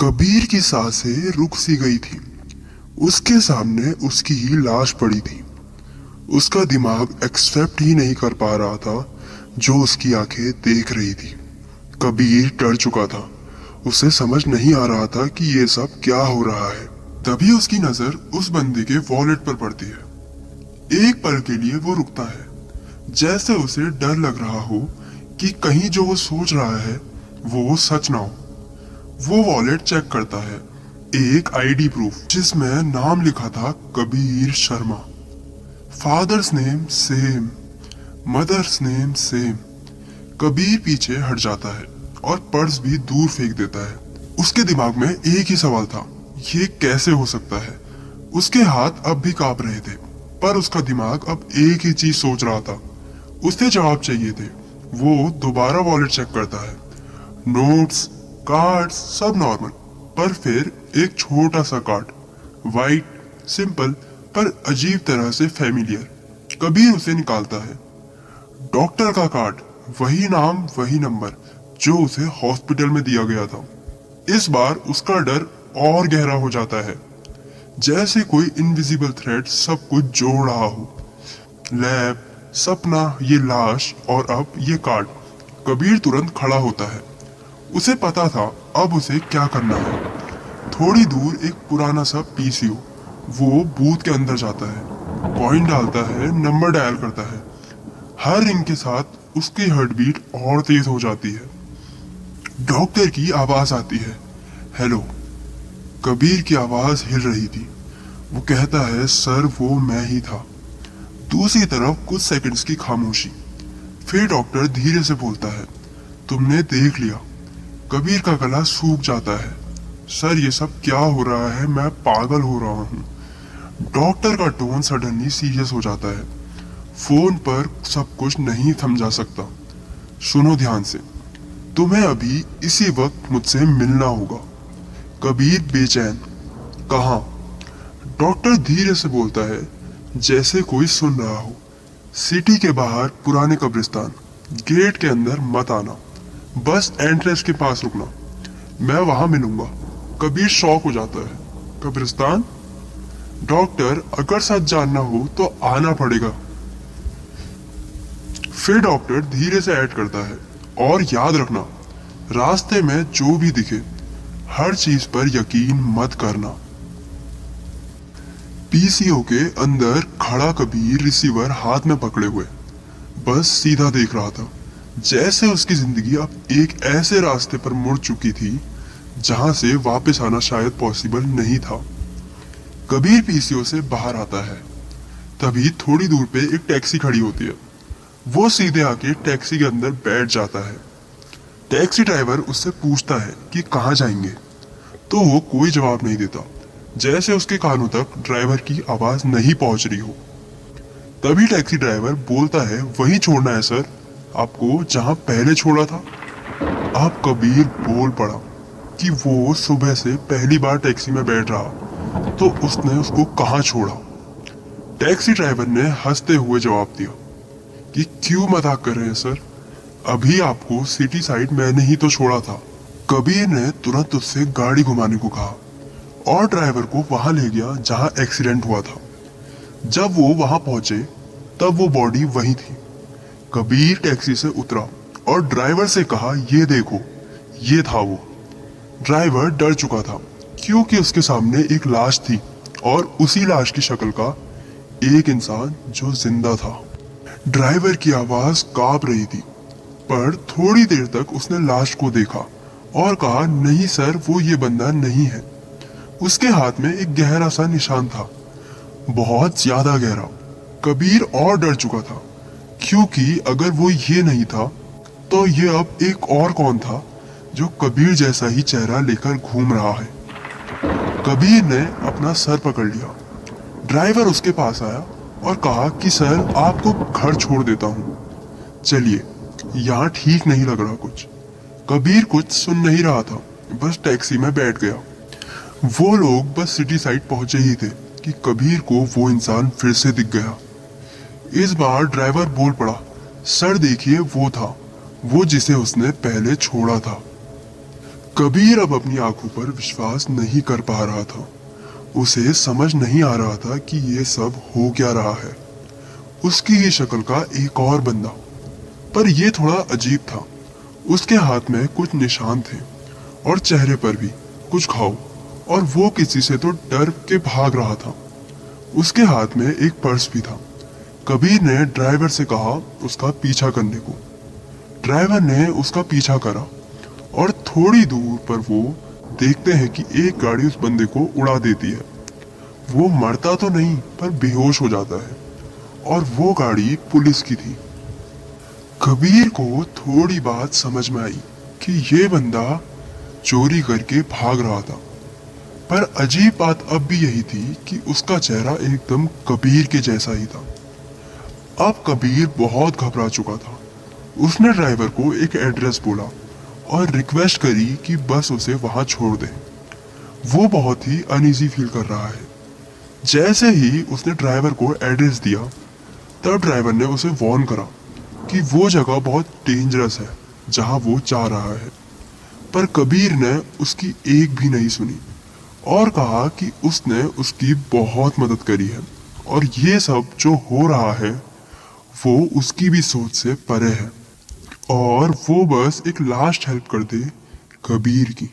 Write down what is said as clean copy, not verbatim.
कबीर की सांसें रुक सी गई थी। उसके सामने उसकी ही लाश पड़ी थी। उसका दिमाग एक्सेप्ट ही नहीं कर पा रहा था जो उसकी आंखें देख रही थी। कबीर डर चुका था। उसे समझ नहीं आ रहा था कि ये सब क्या हो रहा है। तभी उसकी नजर उस बंदे के वॉलेट पर पड़ती है। एक पल के लिए वो रुकता है, जैसे उसे डर लग रहा हो कि कहीं जो वो सोच रहा है वो सच ना हो। वो वॉलेट चेक करता है। एक आईडी प्रूफ जिसमें नाम लिखा था Kabir Sharma. Father's name same, mother's name same. Kabir पीछे हट जाता है और पर्स भी दूर फेंक देता है। उसके दिमाग में एक ही सवाल था, ये कैसे हो सकता है। उसके हाथ अब भी कांप रहे थे, पर उसका दिमाग अब एक ही चीज सोच रहा था। उसे जवाब चाहिए थे। वो दोबारा वॉलेट चेक करता है। नोट्स, कार्ड्स सब नॉर्मल, पर फिर एक छोटा सा कार्ड, वाइट, सिंपल पर अजीब तरह से फैमिलियर। कबीर उसे निकालता है। डॉक्टर का कार्ड, वही नाम वही नंबर जो उसे हॉस्पिटल में दिया गया था। इस बार उसका डर और गहरा हो जाता है, जैसे कोई इनविजिबल थ्रेड सब कुछ जोड़ रहा हो। लैब, सपना, ये लाश और अब ये कार्ड। कबीर तुरंत खड़ा होता है। उसे पता था अब उसे क्या करना है। थोड़ी दूर एक पुराना सा पीसीओ। वो बूथ के अंदर जाता है, कॉइन डालता है, नंबर डायल करता है। हर रिंग के साथ उसकी हार्ट बीट और तेज हो जाती है। डॉक्टर की आवाज आती है, हेलो। कबीर की आवाज हिल रही थी। वो कहता है, सर वो मैं ही था। दूसरी तरफ कुछ सेकंड्स की खामोशी। फिर डॉक्टर धीरे से बोलता है, तुमने देख लिया। कबीर का गला सूख जाता है। सर ये सब क्या हो रहा है, मैं पागल हो रहा हूँ। डॉक्टर का टोन सडनली सीरियस हो जाता है। फोन पर सब कुछ नहीं समझा सकता। सुनो ध्यान से, तुम्हें अभी इसी वक्त मुझसे मिलना होगा। कबीर बेचैन, कहाँ? डॉक्टर धीरे से बोलता है, जैसे कोई सुन रहा हो। सिटी के बाहर पुराने कब्रिस्तान, गेट के अंदर मत आना, बस एंट्रेंस के पास रुकना, मैं वहां मिलूंगा। कबीर शॉक हो जाता है। कब्रिस्तान? डॉक्टर, अगर सच जानना हो तो आना पड़ेगा। फिर डॉक्टर धीरे से ऐड करता है, और याद रखना, रास्ते में जो भी दिखे हर चीज पर यकीन मत करना। पीसीओ के अंदर खड़ा कबीर रिसीवर हाथ में पकड़े हुए बस सीधा देख रहा था, जैसे उसकी जिंदगी अब एक ऐसे रास्ते पर मुड़ चुकी थी जहां से वापस आना शायद पॉसिबल नहीं था। कबीर पीसीओ से बाहर आता है। तभी थोड़ी दूर पे एक टैक्सी खड़ी होती है। वो सीधे आके टैक्सी के अंदर बैठ जाता है। टैक्सी ड्राइवर उससे पूछता है कि कहाँ जाएंगे, तो वो कोई जवाब नहीं देता, जैसे उसके कानों तक ड्राइवर की आवाज नहीं पहुंच रही हो। तभी टैक्सी ड्राइवर बोलता है, वही छोड़ना है सर, आपको जहां पहले छोड़ा था। अब कबीर बोल पड़ा कि वो सुबह से पहली बार टैक्सी में बैठ रहा, तो उसने उसको कहाँ छोड़ा। टैक्सी ड्राइवर ने हंसते हुए जवाब दिया कि क्यों मजाक कर रहे हैं सर, अभी आपको सिटी साइड मैंने ही तो छोड़ा था। कबीर ने तुरंत उससे गाड़ी घुमाने को कहा और ड्राइवर को वहां ले गया जहां एक्सीडेंट हुआ था। जब वो वहां पहुंचे तब वो बॉडी वहीं थी। कबीर टैक्सी से उतरा और ड्राइवर से कहा, ये देखो, ये था वो। ड्राइवर डर चुका था, क्योंकि उसके सामने एक लाश थी और उसी लाश की शक्ल का एक इंसान जो जिंदा था। ड्राइवर की आवाज कांप रही थी, पर थोड़ी देर तक उसने लाश को देखा और कहा, नहीं सर, वो ये बंदा नहीं है। उसके हाथ में एक गहरा सा निशान था, बहुत ज्यादा गहरा। कबीर और डर चुका था, क्योंकि अगर वो ये नहीं था तो ये अब एक और कौन था जो कबीर जैसा ही चेहरा लेकर घूम रहा है। कबीर ने अपना सर पकड़ लिया। ड्राइवर उसके पास आया और कहा कि सर, आपको घर छोड़ देता हूँ, चलिए, यहाँ ठीक नहीं लग रहा कुछ। कबीर कुछ सुन नहीं रहा था, बस टैक्सी में बैठ गया। वो लोग बस सिटी साइड पहुंचे ही थे कि कबीर को वो इंसान फिर से दिख गया। इस बार ड्राइवर बोल पड़ा, सर देखिए, वो था, वो जिसे उसने पहले छोड़ा था। कबीर अब अपनी आंखों पर विश्वास नहीं कर पा रहा था। उसे समझ नहीं आ रहा था कि ये सब हो क्या रहा है। उसकी ही शक्ल का एक और बंदा, पर यह थोड़ा अजीब था। उसके हाथ में कुछ निशान थे और चेहरे पर भी कुछ घाव, और वो किसी से तो डर के भाग रहा था। उसके हाथ में एक पर्स भी था। कबीर ने ड्राइवर से कहा उसका पीछा करने को। ड्राइवर ने उसका पीछा करा और थोड़ी दूर पर वो देखते हैं कि एक गाड़ी उस बंदे को उड़ा देती है। वो मरता तो नहीं पर बेहोश हो जाता है, और वो गाड़ी पुलिस की थी। कबीर को थोड़ी बात समझ में आई कि ये बंदा चोरी करके भाग रहा था, पर अजीब बात अब भी यही थी कि उसका चेहरा एकदम कबीर के जैसा ही था। अब कबीर बहुत घबरा चुका था। उसने ड्राइवर को एक एड्रेस बोला और रिक्वेस्ट करी कि बस उसे वहां छोड़ दे। वो बहुत ही अनईजी फील कर रहा है। जैसे ही उसने ड्राइवर को एड्रेस दिया, तब ड्राइवर ने उसे वार्न करा कि वो जगह बहुत डेंजरस है जहां वो जा रहा है। पर कबीर ने उसकी एक भी नहीं सुनी और कहा कि उसने उसकी बहुत मदद करी है, और ये सब जो हो रहा है वो उसकी भी सोच से परे है, और वो बस एक लास्ट हेल्प कर दे कबीर की।